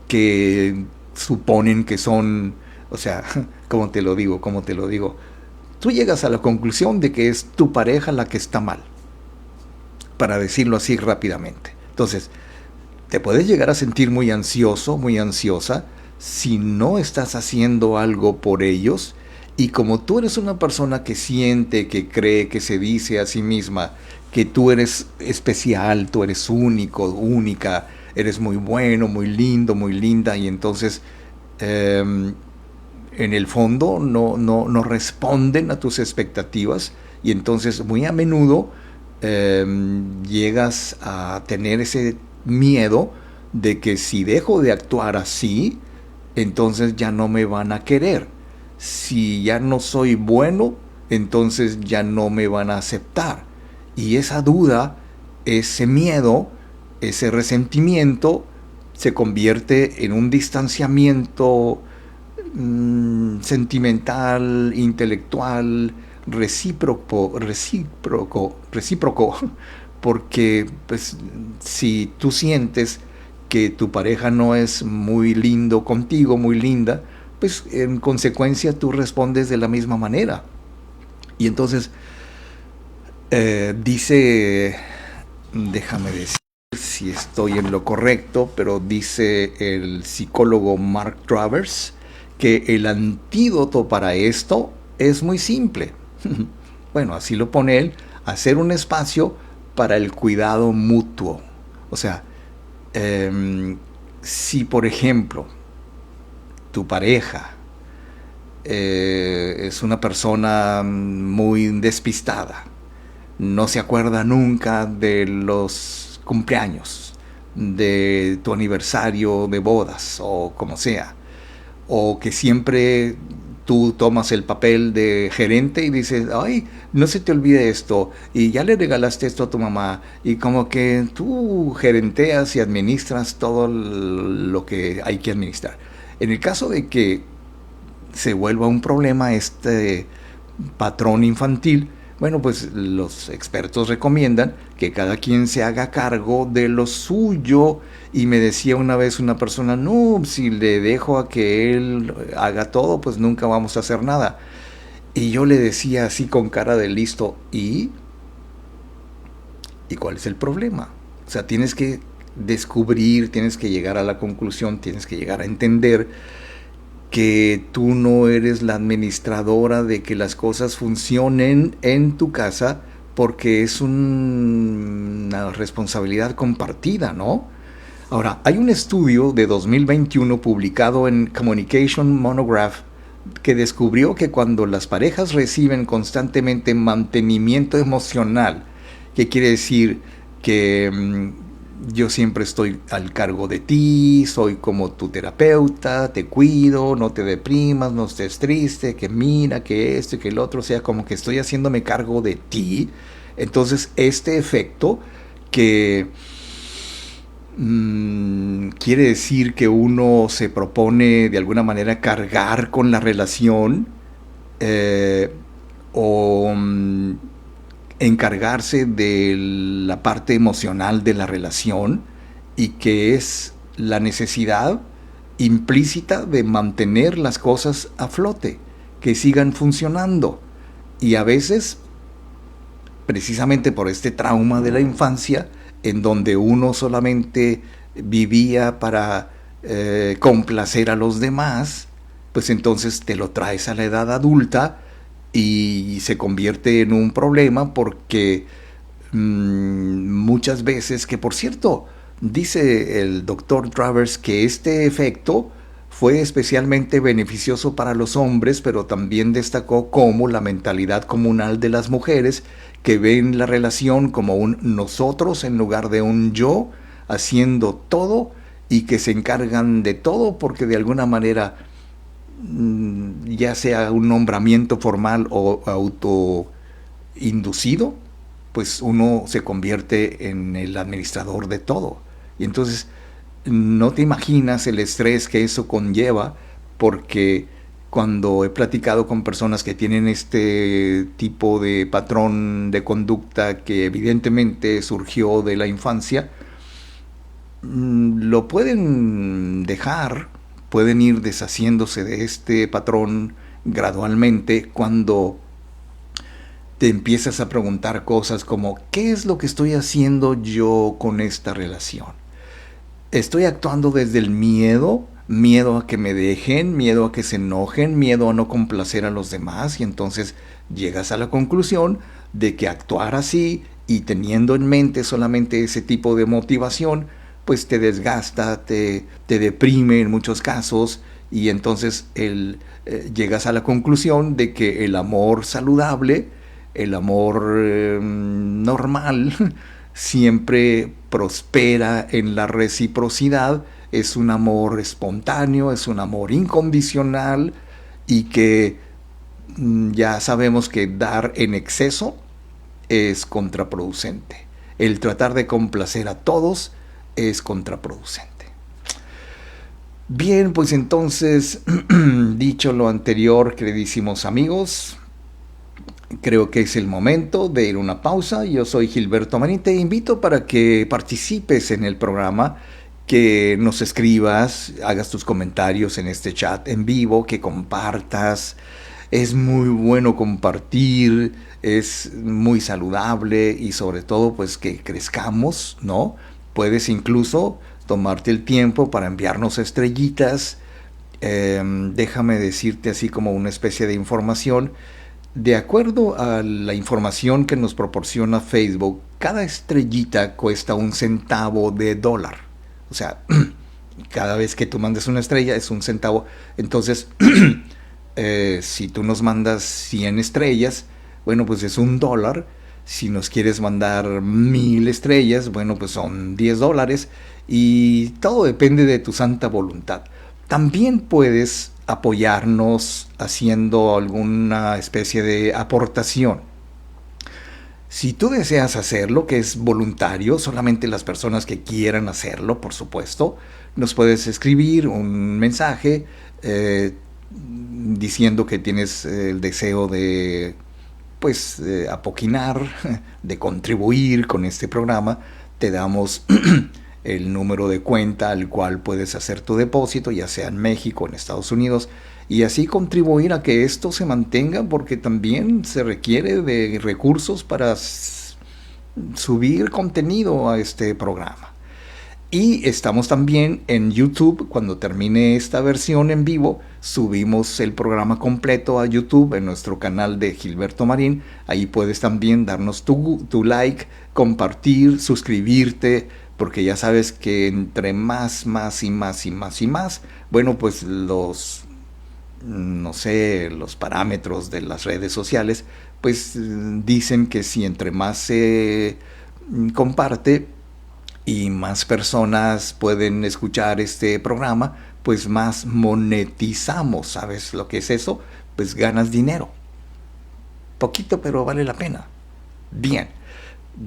Speaker 3: que suponen que son, o sea, ¿cómo te lo digo? Tú llegas a la conclusión de que es tu pareja la que está mal, para decirlo así rápidamente. Entonces, te puedes llegar a sentir muy ansioso, muy ansiosa, si no estás haciendo algo por ellos. Y como tú eres una persona que siente, que cree, que se dice a sí misma que tú eres especial, tú eres único, única, eres muy bueno, muy lindo, muy linda, y entonces en el fondo no responden a tus expectativas, y entonces muy a menudo llegas a tener ese miedo de que si dejo de actuar así, entonces ya no me van a querer. Si ya no soy bueno, entonces ya no me van a aceptar. Y esa duda, ese miedo, ese resentimiento se convierte en un distanciamiento sentimental, intelectual, recíproco, porque pues, si tú sientes que tu pareja no es muy lindo contigo, muy linda, pues en consecuencia tú respondes de la misma manera. Y entonces dice, déjame decir si estoy en lo correcto, pero dice el psicólogo Mark Travers que el antídoto para esto es muy simple. Bueno, así lo pone él: hacer un espacio para el cuidado mutuo. O sea, si por ejemplo tu pareja es una persona muy despistada, no se acuerda nunca de los cumpleaños, de tu aniversario de bodas o como sea, o que siempre tú tomas el papel de gerente y dices, ay, no se te olvide esto, y ya le regalaste esto a tu mamá, y como que tú gerenteas y administras todo lo que hay que administrar. En el caso de que se vuelva un problema este patrón infantil, bueno, pues los expertos recomiendan que cada quien se haga cargo de lo suyo. Y me decía una vez una persona, no, si le dejo a que él haga todo, pues nunca vamos a hacer nada. Y yo le decía así con cara de listo, ¿y cuál es el problema? O sea, tienes que descubrir, tienes que llegar a la conclusión, tienes que llegar a entender que tú no eres la administradora de que las cosas funcionen en tu casa, porque es una responsabilidad compartida, ¿no? Ahora, hay un estudio de 2021 publicado en Communication Monograph que descubrió que cuando las parejas reciben constantemente mantenimiento emocional, que quiere decir que yo siempre estoy al cargo de ti, soy como tu terapeuta, te cuido, no te deprimas, no estés triste, que mira, que esto y que el otro, o sea, como que estoy haciéndome cargo de ti. Entonces, este efecto que quiere decir que uno se propone de alguna manera cargar con la relación o encargarse de la parte emocional de la relación, y que es la necesidad implícita de mantener las cosas a flote, que sigan funcionando. Y a veces, precisamente por este trauma de la infancia, en donde uno solamente vivía para complacer a los demás, pues entonces te lo traes a la edad adulta y se convierte en un problema porque muchas veces, que por cierto, dice el doctor Travers que este efecto fue especialmente beneficioso para los hombres, pero también destacó cómo la mentalidad comunal de las mujeres, que ven la relación como un nosotros en lugar de un yo, haciendo todo y que se encargan de todo porque de alguna manera, ya sea un nombramiento formal o autoinducido, pues uno se convierte en el administrador de todo. Y entonces no te imaginas el estrés que eso conlleva, porque cuando he platicado con personas que tienen este tipo de patrón de conducta que evidentemente surgió de la infancia, lo pueden dejar, pueden ir deshaciéndose de este patrón gradualmente cuando te empiezas a preguntar cosas como, ¿qué es lo que estoy haciendo yo con esta relación? ¿Estoy actuando desde el miedo? Miedo a que me dejen, miedo a que se enojen, miedo a no complacer a los demás, y entonces llegas a la conclusión de que actuar así y teniendo en mente solamente ese tipo de motivación, pues te desgasta, te deprime en muchos casos, y entonces llegas a la conclusión de que el amor saludable, el amor normal, siempre prospera en la reciprocidad, es un amor espontáneo, es un amor incondicional, y que ya sabemos que dar en exceso es contraproducente. El tratar de complacer a todos es contraproducente. Bien, pues entonces, dicho lo anterior, queridísimos amigos, creo que es el momento de ir a una pausa. Yo soy Gilberto Marín, te invito para que participes en el programa, que nos escribas, hagas tus comentarios en este chat en vivo, que compartas. Es muy bueno compartir, es muy saludable, y sobre todo pues que crezcamos, ¿no? Puedes incluso tomarte el tiempo para enviarnos estrellitas. Déjame decirte así como una especie de información. De acuerdo a la información que nos proporciona Facebook, cada estrellita cuesta $0.01. O sea, cada vez que tú mandes una estrella es $0.01. Entonces, si tú nos mandas 100 estrellas, bueno, pues es $1. Si nos quieres mandar 1000 estrellas, bueno, pues son $10. Y todo depende de tu santa voluntad. También puedes apoyarnos haciendo alguna especie de aportación. Si tú deseas hacerlo, que es voluntario, solamente las personas que quieran hacerlo, por supuesto, nos puedes escribir un mensaje diciendo que tienes el deseo de, pues, apoquinar, de contribuir con este programa. Te damos el número de cuenta al cual puedes hacer tu depósito, ya sea en México o en Estados Unidos, y así contribuir a que esto se mantenga, porque también se requiere de recursos para subir contenido a este programa. Y estamos también en YouTube. Cuando termine esta versión en vivo, subimos el programa completo a YouTube en nuestro canal de Gilberto Marín. Ahí puedes también darnos tu like, compartir, suscribirte, porque ya sabes que entre más, bueno, pues los parámetros de las redes sociales, pues dicen que si entre más se comparte y más personas pueden escuchar este programa, pues más monetizamos. ¿Sabes lo que es eso? Pues ganas dinero. Poquito, pero vale la pena. Bien,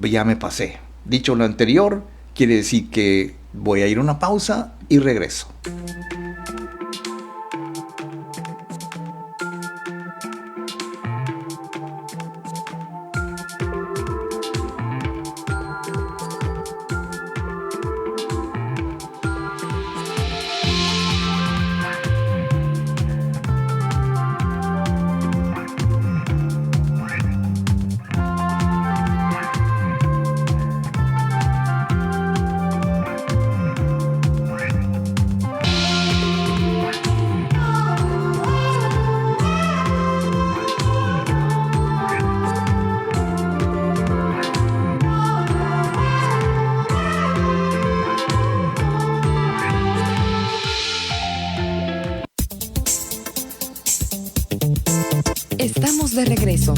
Speaker 3: ya me pasé. Dicho lo anterior, quiere decir que voy a ir a una pausa y regreso.
Speaker 4: de regreso.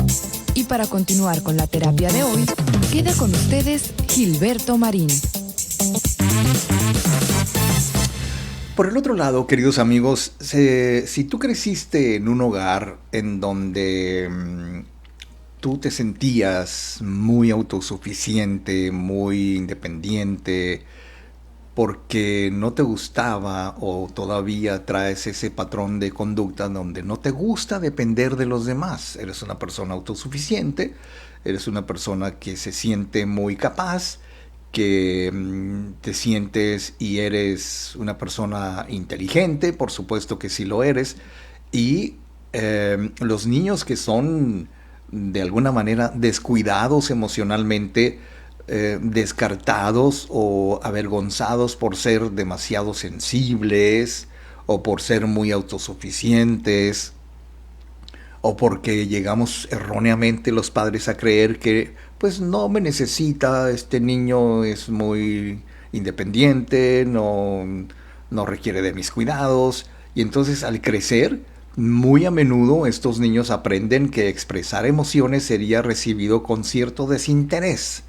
Speaker 4: Y para continuar con la terapia de hoy, queda con ustedes Gilberto Marín.
Speaker 3: Por el otro lado, queridos amigos, si tú creciste en un hogar en donde tú te sentías muy autosuficiente, muy independiente, porque no te gustaba o todavía traes ese patrón de conducta donde no te gusta depender de los demás. Eres una persona autosuficiente, eres una persona que se siente muy capaz, que te sientes y eres una persona inteligente, por supuesto que sí lo eres, y los niños que son de alguna manera descuidados emocionalmente, descartados o avergonzados por ser demasiado sensibles o por ser muy autosuficientes o porque llegamos erróneamente los padres a creer que pues no me necesita, este niño es muy independiente, no requiere de mis cuidados, y entonces al crecer muy a menudo estos niños aprenden que expresar emociones sería recibido con cierto desinterés.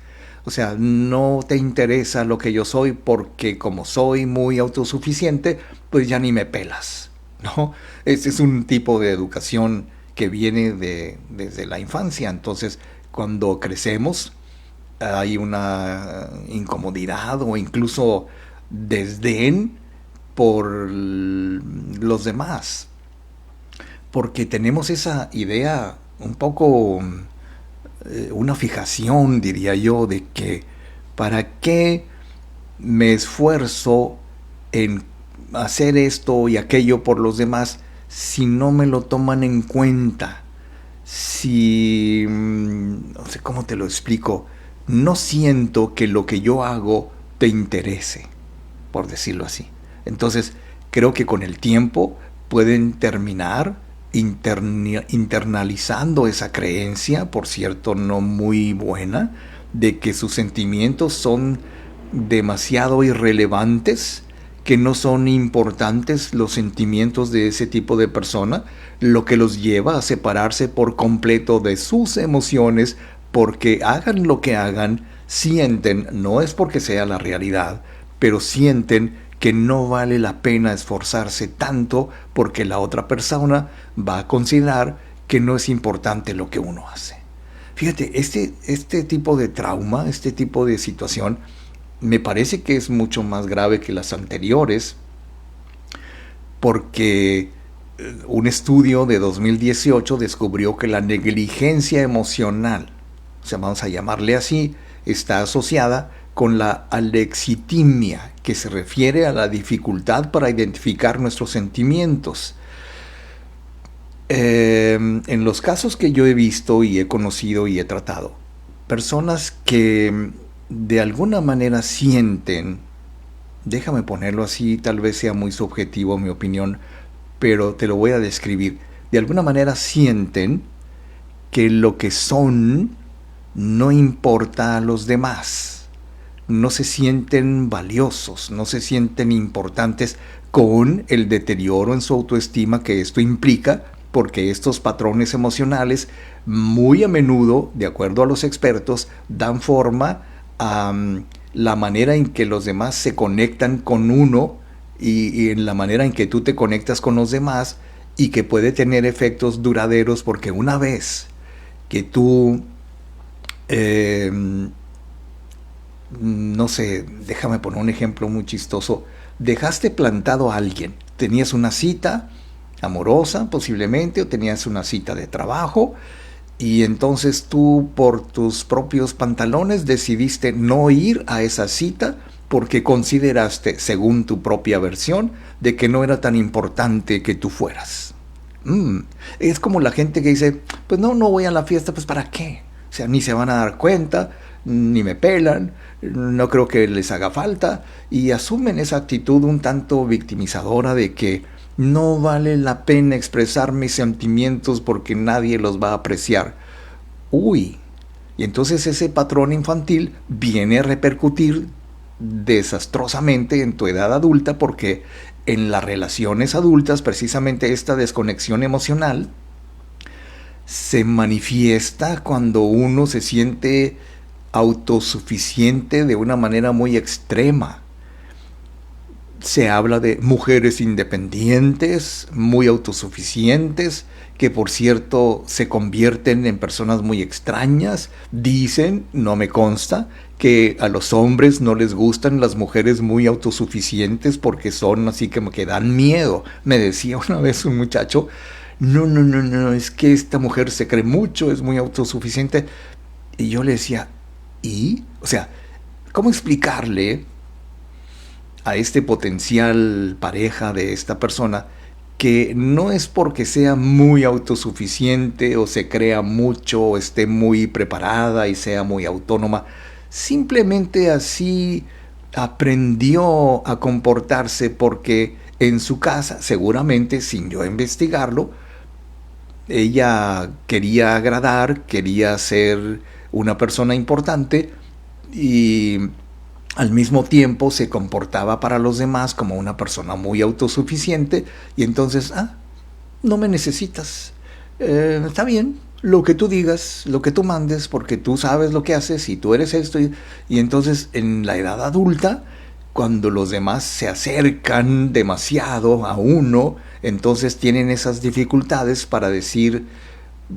Speaker 3: O sea, no te interesa lo que yo soy porque como soy muy autosuficiente, pues ya ni me pelas, ¿no? Este es un tipo de educación que viene desde la infancia. Entonces, cuando crecemos, hay una incomodidad o incluso desdén por los demás. Porque tenemos esa idea un poco, una fijación, diría yo, de que ¿para qué me esfuerzo en hacer esto y aquello por los demás si no me lo toman en cuenta? Si, no sé cómo te lo explico, no siento que lo que yo hago te interese, por decirlo así. Entonces, creo que con el tiempo pueden terminar internalizando esa creencia, por cierto, no muy buena, de que sus sentimientos son demasiado irrelevantes, que no son importantes los sentimientos de ese tipo de persona, lo que los lleva a separarse por completo de sus emociones, porque hagan lo que hagan, sienten, no es porque sea la realidad, pero sienten que no vale la pena esforzarse tanto porque la otra persona va a considerar que no es importante lo que uno hace. Fíjate, este tipo de trauma, este tipo de situación, me parece que es mucho más grave que las anteriores, porque un estudio de 2018 descubrió que la negligencia emocional, o sea, vamos a llamarle así, está asociada con la alexitimia, que se refiere a la dificultad para identificar nuestros sentimientos. En los casos que yo he visto y he conocido y he tratado, personas que de alguna manera sienten, déjame ponerlo así, tal vez sea muy subjetivo mi opinión, pero te lo voy a describir, de alguna manera sienten que lo que son no importa a los demás. No se sienten valiosos, no se sienten importantes con el deterioro en su autoestima que esto implica, porque estos patrones emocionales muy a menudo, de acuerdo a los expertos, dan forma a la manera en que los demás se conectan con uno y en la manera en que tú te conectas con los demás, y que puede tener efectos duraderos, porque una vez que tú no sé, déjame poner un ejemplo muy chistoso. Dejaste plantado a alguien, tenías una cita amorosa posiblemente, o tenías una cita de trabajo, y entonces tú por tus propios pantalones decidiste no ir a esa cita porque consideraste, según tu propia versión, de que no era tan importante que tú fueras. Es como la gente que dice, pues no voy a la fiesta, pues ¿para qué? O sea, ni se van a dar cuenta, ni me pelan, no creo que les haga falta, y asumen esa actitud un tanto victimizadora de que no vale la pena expresar mis sentimientos porque nadie los va a apreciar. Y entonces ese patrón infantil viene a repercutir desastrosamente en tu edad adulta, porque en las relaciones adultas precisamente esta desconexión emocional se manifiesta cuando uno se siente autosuficiente de una manera muy extrema. Se habla de mujeres independientes, muy autosuficientes, que por cierto se convierten en personas muy extrañas. Dicen, no me consta, que a los hombres no les gustan las mujeres muy autosuficientes porque son así como que dan miedo. Me decía una vez un muchacho, no, es que esta mujer se cree mucho, es muy autosuficiente. Y yo le decía, ¿y? O sea, ¿cómo explicarle a este potencial pareja de esta persona que no es porque sea muy autosuficiente o se crea mucho o esté muy preparada y sea muy autónoma, simplemente así aprendió a comportarse porque en su casa, seguramente sin yo investigarlo, ella quería agradar, quería ser una persona importante y al mismo tiempo se comportaba para los demás como una persona muy autosuficiente y entonces, no me necesitas, está bien, lo que tú digas, lo que tú mandes, porque tú sabes lo que haces y tú eres esto. Y entonces en la edad adulta, cuando los demás se acercan demasiado a uno, entonces tienen esas dificultades para decir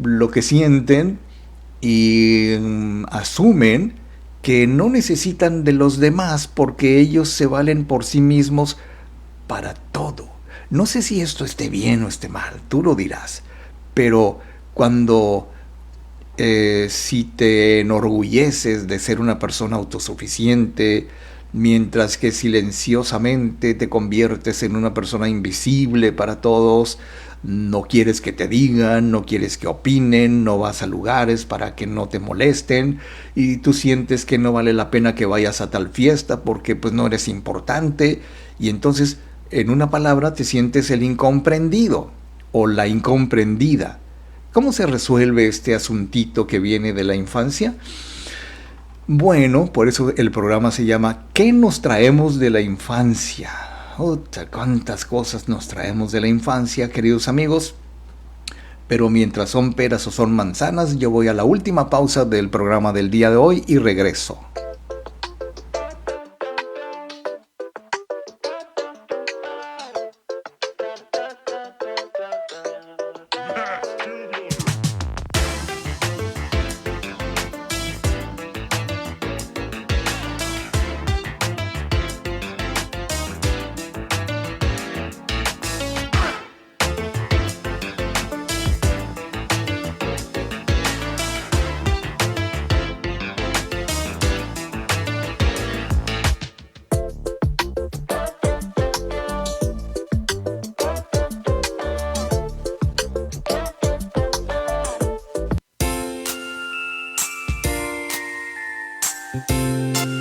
Speaker 3: lo que sienten y asumen que no necesitan de los demás porque ellos se valen por sí mismos para todo. No sé si esto esté bien o esté mal, tú lo dirás, pero cuando si te enorgulleces de ser una persona autosuficiente, mientras que silenciosamente te conviertes en una persona invisible para todos, no quieres que te digan, no quieres que opinen, no vas a lugares para que no te molesten y tú sientes que no vale la pena que vayas a tal fiesta porque pues no eres importante y entonces en una palabra te sientes el incomprendido o la incomprendida. ¿Cómo se resuelve este asuntito que viene de la infancia? Bueno, por eso el programa se llama ¿Qué nos traemos de la infancia? Cuántas cosas nos traemos de la infancia, queridos amigos. Pero mientras son peras o son manzanas, yo voy a la última pausa del programa del día de hoy y regreso.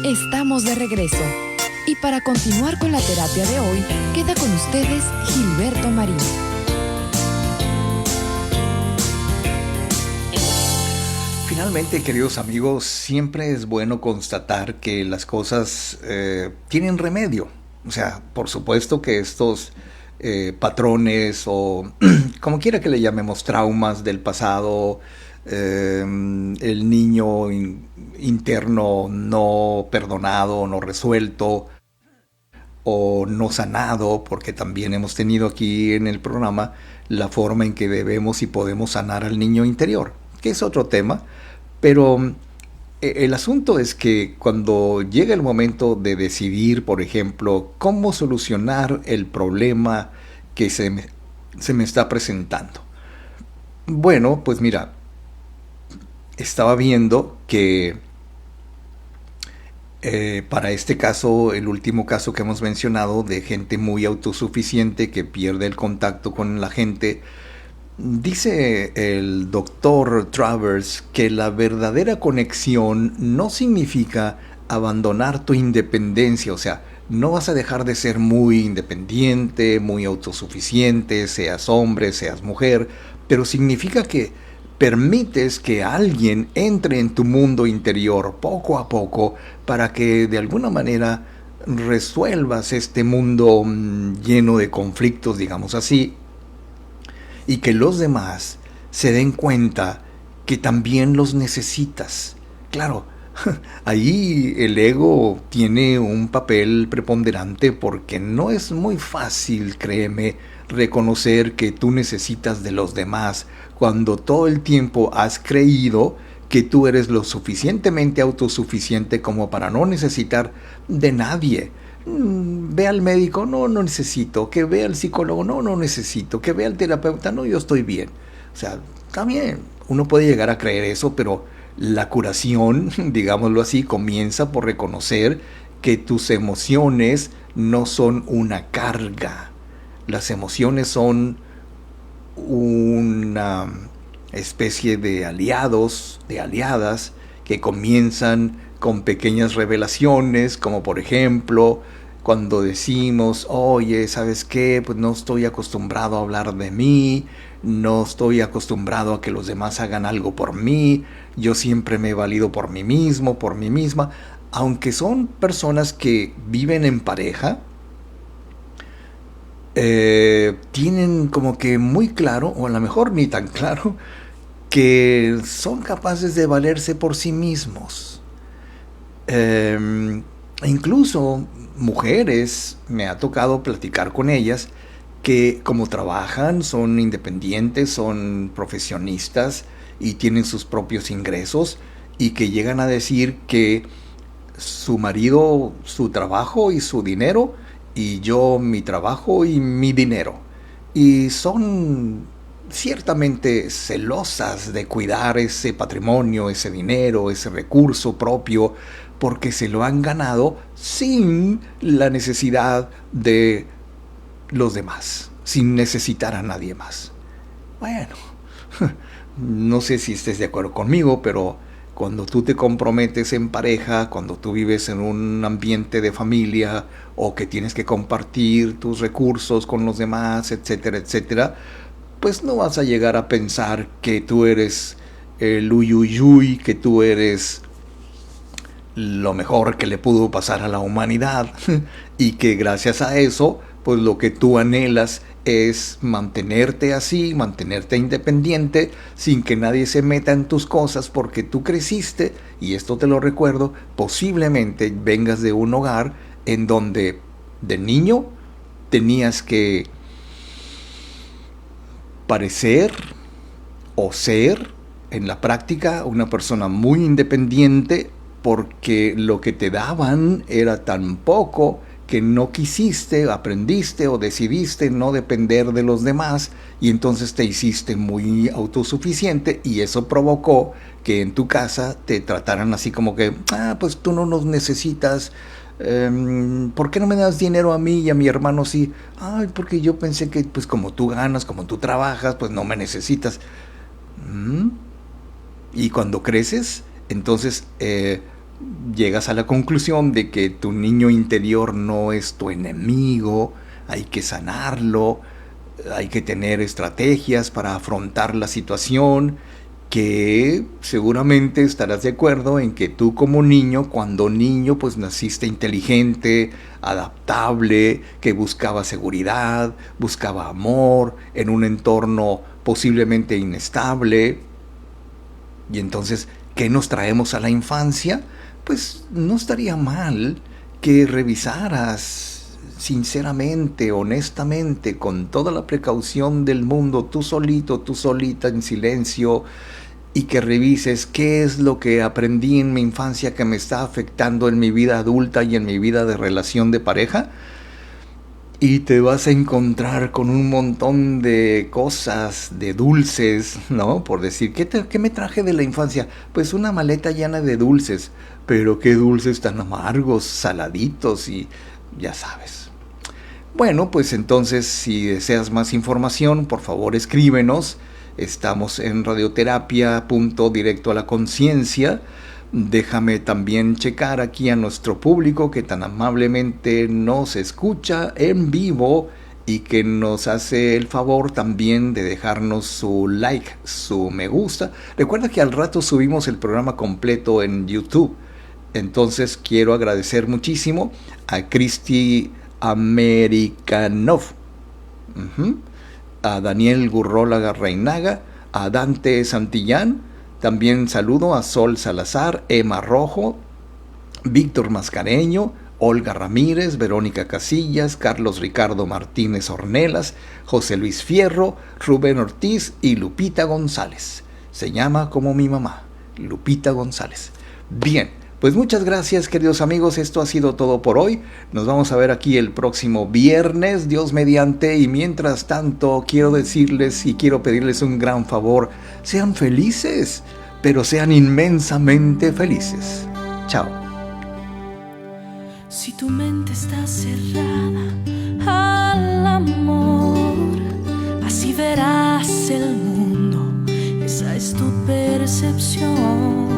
Speaker 4: Estamos de regreso. Y para continuar con la terapia de hoy, queda con ustedes Gilberto Marín.
Speaker 3: Finalmente, queridos amigos, siempre es bueno constatar que las cosas tienen remedio. O sea, por supuesto que estos patrones o como quiera que le llamemos traumas del pasado, el niño interno no perdonado, no resuelto o no sanado, porque también hemos tenido aquí en el programa la forma en que debemos y podemos sanar al niño interior, que es otro tema, pero el asunto es que cuando llega el momento de decidir, por ejemplo, cómo solucionar el problema que se me está presentando. Bueno, pues mira, estaba viendo que para este caso, el último caso que hemos mencionado de gente muy autosuficiente que pierde el contacto con la gente, dice el doctor Travers que la verdadera conexión no significa abandonar tu independencia, o sea, no vas a dejar de ser muy independiente, muy autosuficiente, seas hombre, seas mujer, pero significa que permites que alguien entre en tu mundo interior poco a poco para que de alguna manera resuelvas este mundo lleno de conflictos, digamos así, y que los demás se den cuenta que también los necesitas. Claro, ahí el ego tiene un papel preponderante porque no es muy fácil, créeme, reconocer que tú necesitas de los demás cuando todo el tiempo has creído que tú eres lo suficientemente autosuficiente como para no necesitar de nadie. Ve al médico, no, no necesito. Que vea al psicólogo, no, no necesito. Que vea al terapeuta, no, yo estoy bien. O sea, también uno puede llegar a creer eso, pero la curación, digámoslo así, comienza por reconocer que tus emociones no son una carga. Las emociones son una especie de aliados, de aliadas, que comienzan con pequeñas revelaciones, como por ejemplo, cuando decimos, oye, ¿sabes qué? Pues no estoy acostumbrado a hablar de mí, no estoy acostumbrado a que los demás hagan algo por mí, yo siempre me he valido por mí mismo, por mí misma. Aunque son personas que viven en pareja, tienen como que muy claro, o a lo mejor ni tan claro, que son capaces de valerse por sí mismos. Incluso mujeres, me ha tocado platicar con ellas, que como trabajan, son independientes, son profesionistas y tienen sus propios ingresos, y que llegan a decir que su marido, su trabajo y su dinero, y yo mi trabajo y mi dinero. Y son ciertamente celosas de cuidar ese patrimonio, ese dinero, ese recurso propio, porque se lo han ganado sin la necesidad de los demás, sin necesitar a nadie más. Bueno, no sé si estés de acuerdo conmigo, pero cuando tú te comprometes en pareja, cuando tú vives en un ambiente de familia o que tienes que compartir tus recursos con los demás, etcétera, etcétera, pues no vas a llegar a pensar que tú eres el uyuyuy, que tú eres lo mejor que le pudo pasar a la humanidad y que gracias a eso, pues lo que tú anhelas es mantenerte así, mantenerte independiente, sin que nadie se meta en tus cosas, porque tú creciste, y esto te lo recuerdo, posiblemente vengas de un hogar en donde de niño tenías que parecer o ser en la práctica una persona muy independiente, porque lo que te daban era tan poco que no quisiste, aprendiste o decidiste no depender de los demás, y entonces te hiciste muy autosuficiente, y eso provocó que en tu casa te trataran así como que, pues tú no nos necesitas, ¿por qué no me das dinero a mí y a mi hermano sí? Ay, porque yo pensé que pues como tú ganas, como tú trabajas, pues no me necesitas. Y cuando creces, entonces llegas a la conclusión de que tu niño interior no es tu enemigo, hay que sanarlo, hay que tener estrategias para afrontar la situación, que seguramente estarás de acuerdo en que tú como niño, cuando niño, pues naciste inteligente, adaptable, que buscaba seguridad, buscaba amor en un entorno posiblemente inestable. Y entonces, ¿qué nos traemos a la infancia? Pues no estaría mal que revisaras sinceramente, honestamente, con toda la precaución del mundo, tú solito, tú solita, en silencio, y que revises qué es lo que aprendí en mi infancia que me está afectando en mi vida adulta y en mi vida de relación de pareja. Y te vas a encontrar con un montón de cosas, de dulces, ¿no? Por decir, ¿qué me traje de la infancia? Pues una maleta llena de dulces. Pero qué dulces tan amargos, saladitos y ya sabes. Bueno, pues entonces si deseas más información, por favor escríbenos. Estamos en radioterapia.directo a la conciencia. Déjame también checar aquí a nuestro público que tan amablemente nos escucha en vivo y que nos hace el favor también de dejarnos su like, su me gusta. Recuerda que al rato subimos el programa completo en YouTube. Entonces quiero agradecer muchísimo a Cristi Americanov, a Daniel Gurrólaga Reinaga, a Dante Santillán, también saludo a Sol Salazar, Emma Rojo, Víctor Mascareño, Olga Ramírez, Verónica Casillas, Carlos Ricardo Martínez Ornelas, José Luis Fierro, Rubén Ortiz y Lupita González. Se llama como mi mamá, Lupita González. Bien, pues muchas gracias, queridos amigos, esto ha sido todo por hoy. Nos vamos a ver aquí el próximo viernes, Dios mediante, y mientras tanto quiero decirles y quiero pedirles un gran favor: sean felices, pero sean inmensamente felices. Chao.
Speaker 5: Si tu mente está cerrada al amor, así verás el mundo, esa es tu percepción.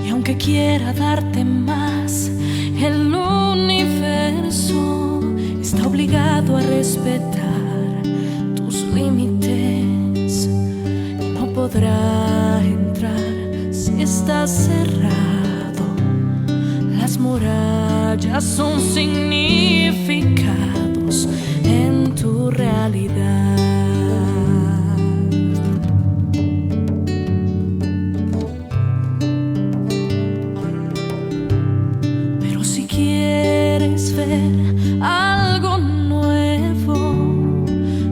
Speaker 5: Y aunque quiera darte más, el universo está obligado a respetar tus límites y no podrá entrar si estás cerrado. Las murallas son significados en tu realidad. Pero si quieres ver algo nuevo,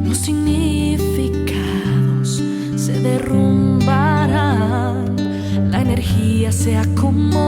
Speaker 5: los significados se derrumbarán, la energía se acomoda